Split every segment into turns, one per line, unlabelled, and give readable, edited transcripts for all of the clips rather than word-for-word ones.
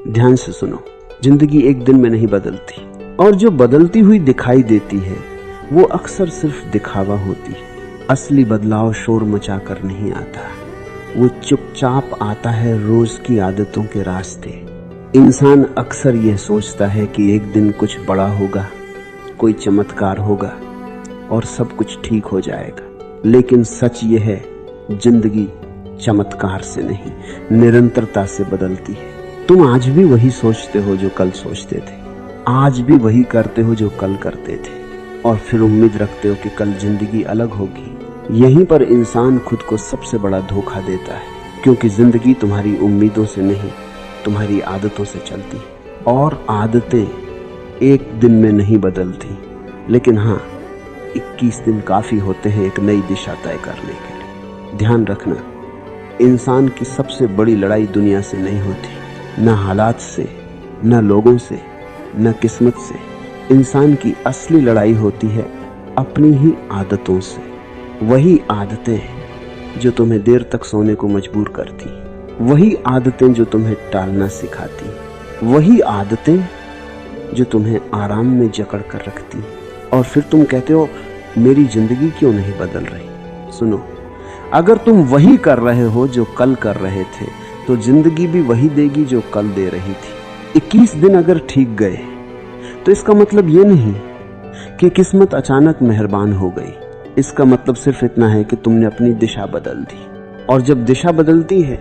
ध्यान से सुनो, जिंदगी एक दिन में नहीं बदलती, और जो बदलती हुई दिखाई देती है वो अक्सर सिर्फ दिखावा होती है। असली बदलाव शोर मचाकर नहीं आता, वो चुपचाप आता है रोज की आदतों के रास्ते। इंसान अक्सर यह सोचता है कि एक दिन कुछ बड़ा होगा, कोई चमत्कार होगा और सब कुछ ठीक हो जाएगा, लेकिन सच यह है, जिंदगी चमत्कार से नहीं, निरंतरता से बदलती है। तुम आज भी वही सोचते हो जो कल सोचते थे, आज भी वही करते हो जो कल करते थे, और फिर उम्मीद रखते हो कि कल जिंदगी अलग होगी। यहीं पर इंसान खुद को सबसे बड़ा धोखा देता है, क्योंकि जिंदगी तुम्हारी उम्मीदों से नहीं, तुम्हारी आदतों से चलती है। और आदतें एक दिन में नहीं बदलती, लेकिन हाँ, 21 दिन काफी होते हैं एक नई दिशा तय करने के लिए। ध्यान रखना, इंसान की सबसे बड़ी लड़ाई दुनिया से नहीं होती, न हालात से, न लोगों से, न किस्मत से। इंसान की असली लड़ाई होती है अपनी ही आदतों से। वही आदतें जो तुम्हें देर तक सोने को मजबूर करती, वही आदतें जो तुम्हें टालना सिखाती, वही आदतें जो तुम्हें आराम में जकड़ कर रखती। और फिर तुम कहते हो मेरी जिंदगी क्यों नहीं बदल रही। सुनो, अगर तुम वही कर रहे हो जो कल कर रहे थे, तो जिंदगी भी वही देगी जो कल दे रही थी। 21 दिन अगर ठीक गए तो इसका मतलब ये नहीं कि किस्मत अचानक मेहरबान हो गई। इसका मतलब सिर्फ इतना है कि तुमने अपनी दिशा बदल दी, और जब दिशा बदलती है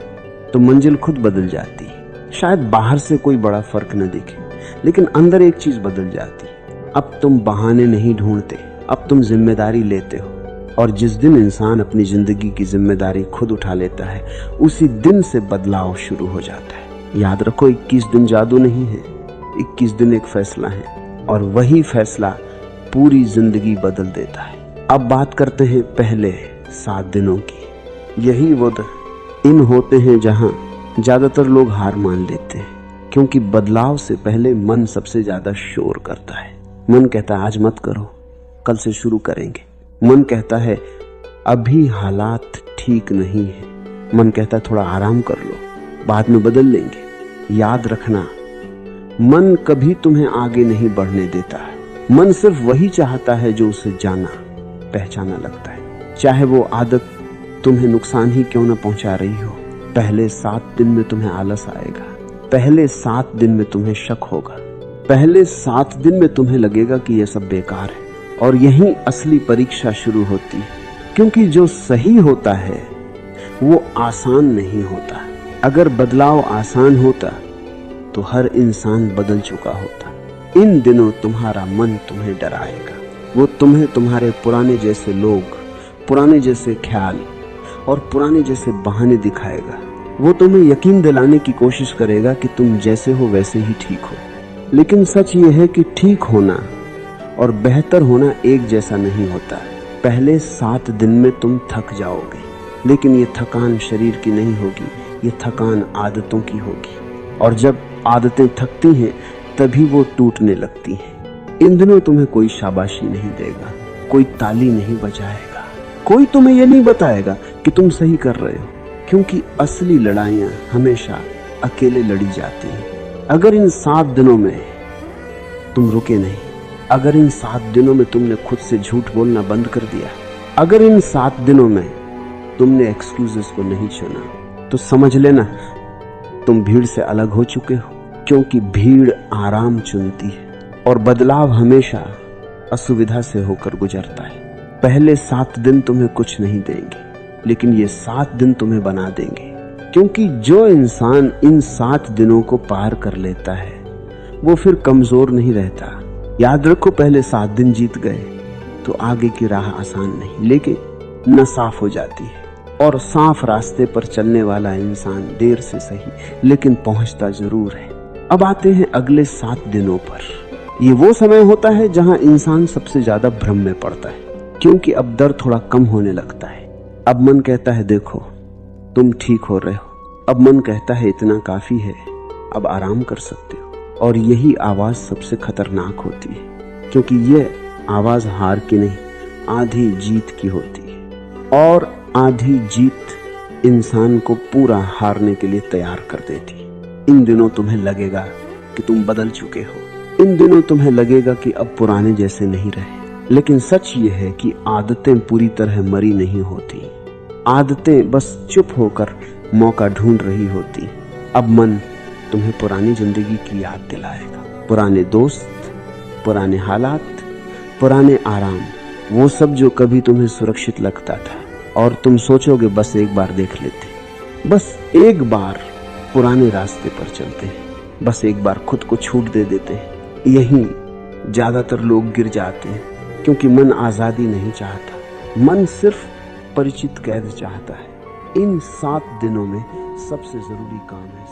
तो मंजिल खुद बदल जाती है। शायद बाहर से कोई बड़ा फर्क न दिखे, लेकिन अंदर एक चीज बदल जाती है। अब तुम बहाने नहीं ढूंढते, अब तुम जिम्मेदारी लेते हो। और जिस दिन इंसान अपनी जिंदगी की जिम्मेदारी खुद उठा लेता है, उसी दिन से बदलाव शुरू हो जाता है। याद रखो, 21 दिन जादू नहीं है, 21 दिन एक फैसला है, और वही फैसला पूरी जिंदगी बदल देता है। अब बात करते हैं पहले 7 दिनों की। यही वो दिन होते हैं जहां ज्यादातर लोग हार मान लेते हैं, क्योंकि बदलाव से पहले मन सबसे ज्यादा शोर करता है। मन कहता है आज मत करो, कल से शुरू करेंगे। मन कहता है अभी हालात ठीक नहीं है। मन कहता है थोड़ा आराम कर लो, बाद में बदल लेंगे। याद रखना, मन कभी तुम्हें आगे नहीं बढ़ने देता है। मन सिर्फ वही चाहता है जो उसे जाना पहचाना लगता है, चाहे वो आदत तुम्हें नुकसान ही क्यों न पहुंचा रही हो। पहले 7 दिन में तुम्हें आलस आएगा, पहले 7 दिन में तुम्हें शक होगा, पहले 7 दिन में तुम्हें लगेगा कि यह सब बेकार है। और यही असली परीक्षा शुरू होती है, क्योंकि जो सही होता है वो आसान नहीं होता। अगर बदलाव आसान होता तो हर इंसान बदल चुका होता। इन दिनों तुम्हारा मन तुम्हें डराएगा, वो तुम्हें तुम्हारे पुराने जैसे लोग, पुराने जैसे ख्याल और पुराने जैसे बहाने दिखाएगा। वो तुम्हें यकीन दिलाने की कोशिश करेगा कि तुम जैसे हो वैसे ही ठीक हो। लेकिन सच ये है कि ठीक होना और बेहतर होना एक जैसा नहीं होता। पहले 7 दिन में तुम थक जाओगे, लेकिन ये थकान शरीर की नहीं होगी, ये थकान आदतों की होगी। और जब आदतें थकती हैं तभी वो टूटने लगती हैं। इन दिनों तुम्हें कोई शाबाशी नहीं देगा, कोई ताली नहीं बजाएगा, कोई तुम्हें ये नहीं बताएगा कि तुम सही कर रहे हो, क्योंकि असली लड़ाइयां हमेशा अकेले लड़ी जाती हैं। अगर इन 7 दिनों में तुम रुके नहीं, अगर इन 7 दिनों में तुमने खुद से झूठ बोलना बंद कर दिया, अगर इन 7 दिनों में तुमने एक्सक्यूजेस को नहीं चुना, तो समझ लेना तुम भीड़ से अलग हो चुके हो। क्योंकि भीड़ आराम चुनती है और बदलाव हमेशा असुविधा से होकर गुजरता है। पहले 7 दिन तुम्हें कुछ नहीं देंगे, लेकिन ये 7 दिन तुम्हें बना देंगे। क्योंकि जो इंसान इन 7 दिनों को पार कर लेता है वो फिर कमजोर नहीं रहता। याद रखो, पहले 7 दिन जीत गए तो आगे की राह आसान नहीं, लेकिन न साफ हो जाती है। और साफ रास्ते पर चलने वाला इंसान देर से सही लेकिन पहुंचता जरूर है। अब आते हैं अगले 7 दिनों पर। ये वो समय होता है जहां इंसान सबसे ज्यादा भ्रम में पड़ता है, क्योंकि अब डर थोड़ा कम होने लगता है। अब मन कहता है देखो तुम ठीक हो रहे हो, अब मन कहता है इतना काफी है, अब आराम कर सकते हो। और यही आवाज सबसे खतरनाक होती है, क्योंकि ये आवाज हार की नहीं, आधी जीत की होती है। और आधी जीत इंसान को पूरा हारने के लिए तैयार कर देती है। इन दिनों तुम्हें लगेगा कि तुम बदल चुके हो। इन दिनों तुम्हें लगेगा कि अब पुराने जैसे नहीं रहे। लेकिन सच ये है कि आदतें पूरी तरह मरी नहीं होती। आदतें बस चुप होकर मौका ढूंढ रही होती। अब मन तुम्हें पुरानी जिंदगी की याद दिलाएगा। पुराने दोस्त, पुराने हालात, पुराने आराम, वो सब जो कभी तुम्हें सुरक्षित लगता था और तुम सोचोगे बस एक बार देख लेते, बस एक बार पुराने रास्ते पर चलते, बस एक बार खुद को छूट दे देते। यहीं ज्यादातर लोग गिर जाते हैं, क्योंकि मन आजादी नहीं चाहता, मन सिर्फ परिचित कैद चाहता है। इन 7 दिनों में सबसे जरूरी काम है